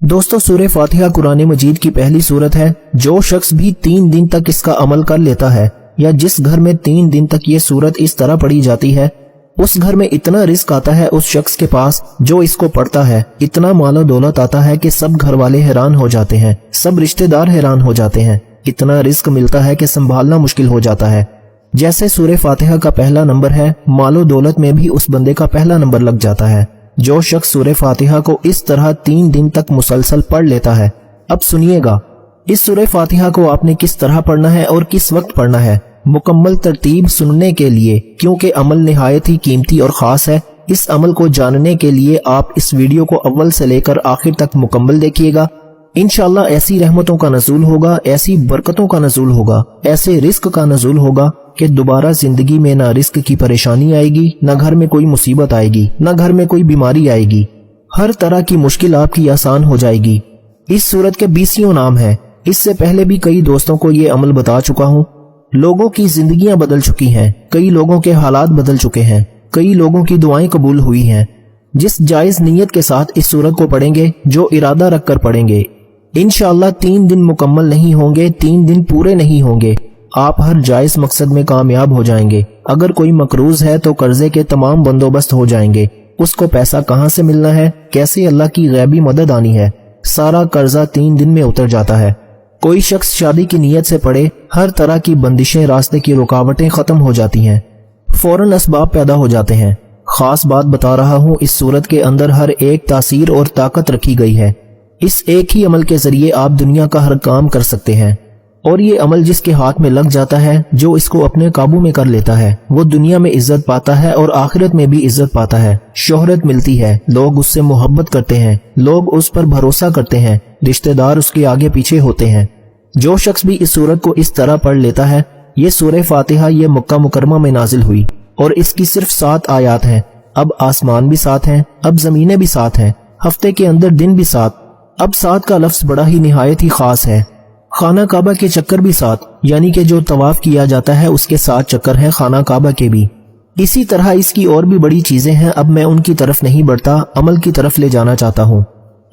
दोस्तों, सूरह फातिहा कुरान मजीद की पहली सूरत है। जो शख्स भी 3 दिन तक इसका अमल कर लेता है या जिस घर में 3 दिन तक ये सूरत इस तरह पढ़ी जाती है, उस घर में इतना रिस्क आता है उस शख्स के पास जो इसको पढ़ता है, इतना मालो दौलत आता है कि सब घर वाले हैरान हो जाते हैं, सब रिश्तेदार हैरान हो जाते हैं। इतना रिस्क मिलता है कि संभालना मुश्किल हो जाता है। जैसे सूरह फातिहा का पहला नंबर है, मालो दौलत में भी उस बंदे का पहला नंबर लग जाता है जो शख्स सूरह फातिहा को इस तरह 3 दिन तक मुसलसल पढ़ लेता है। अब सुनिएगा, इस सूरह फातिहा को आपने किस तरह पढ़ना है और किस वक्त पढ़ना है, मुकम्मल तरतीब सुनने के लिए, क्योंकि अमल निहायत ही कीमती और खास है। इस अमल को जानने के लिए आप इस वीडियो को अव्वल से लेकर आखिर तक मुकम्मल देखिएगा। इंशाअल्लाह ऐसी रहमतों का नज़ूल होगा, ऐसी बरकतों का नज़ूल होगा, ऐसे रिस्क का नज़ूल होगा कि दोबारा जिंदगी में ना रिस्क की परेशानी आएगी, ना घर में कोई मुसीबत आएगी, ना घर में कोई बीमारी आएगी। हर तरह की मुश्किल आपकी आसान हो जाएगी। इस सूरत के 20 नाम हैं। इससे पहले भी कई दोस्तों को ये अमल बता चुका हूँ। लोगों की जिंदगियां बदल चुकी हैं, कई लोगों के हालात बदल चुके हैं, कई लोगों की दुआएं कबूल हुई हैं। जिस जायज नीयत के साथ इस सूरत को पढ़ेंगे, जो इरादा रखकर पढ़ेंगे, इंशाअल्लाह 3 दिन मुकम्मल नहीं होंगे, 3 दिन पूरे नहीं होंगे, आप हर जायज मकसद में कामयाब हो जाएंगे। अगर कोई मकरूज है तो कर्जे के तमाम बंदोबस्त हो जाएंगे। उसको पैसा कहाँ से मिलना है, कैसे अल्लाह की गैबी मदद आनी है, सारा कर्जा 3 दिन में उतर जाता है। कोई शख्स शादी की नीयत से पढ़े, हर तरह की बंदिशें, रास्ते की रुकावटें खत्म हो जाती हैं, फौरन असबाब पैदा हो जाते हैं। खास बात बता रहा हूँ, इस सूरत के अंदर हर एक तासीर और ताकत रखी गई है। इस एक ही अमल के जरिए आप दुनिया का हर काम कर सकते हैं। और ये अमल जिसके हाथ में लग जाता है, जो इसको अपने काबू में कर लेता है, वो दुनिया में इज्जत पाता है और आखिरत में भी इज्जत पाता है। शोहरत मिलती है, लोग उससे मोहब्बत करते हैं, लोग उस पर भरोसा करते हैं, रिश्तेदार उसके आगे पीछे होते हैं। जो शख्स भी इस सूरत को इस तरह पढ़ लेता है, ये सूरह फातिहा ये मक्का मुकरमा में नाजिल हुई और इसकी सिर्फ 7 आयात हैं। अब आसमान भी 7 हैं, अब जमीनें भी 7 हैं, हफ्ते के अंदर दिन भी 7। अब 7 का लफ्ज बड़ा ही निहायत ही खास है। खाना काबा के चक्कर भी 7, यानी कि जो तवाफ किया जाता है उसके 7 चक्कर हैं खाना काबा के भी। इसी तरह इसकी और भी बड़ी चीजें हैं। अब मैं उनकी तरफ नहीं बढ़ता, अमल की तरफ ले जाना चाहता हूँ।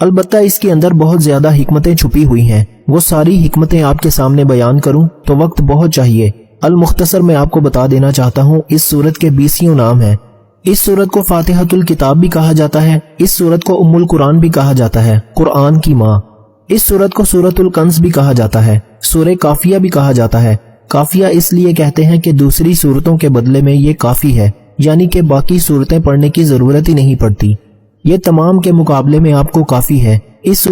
अलबत्ता इसके अंदर बहुत ज्यादा हिकमतें छुपी हुई हैं। वो सारी हिकमतें आपके सामने बयान करूं तो वक्त बहुत चाहिए। अल मुख्तसर मैं आपको बता देना चाहता हूँ, इस सूरत के 20 नाम हैं। इस सूरत को फातिहातुल किताब भी कहा जाता है। इस सूरत को उम्मुल कुरान भी कहा जाता है, कुरान की माँ। इस सूरत को सूरतुल कंस भी कहा जाता है, सूरह काफिया भी कहा जाता है। काफिया इसलिए कहते हैं कि दूसरी सूरतों के बदले में ये काफी है, यानी कि बाकी सूरतें पढ़ने की जरूरत ही नहीं पड़ती। ये तमाम के मुकाबले में आपको काफी है। इस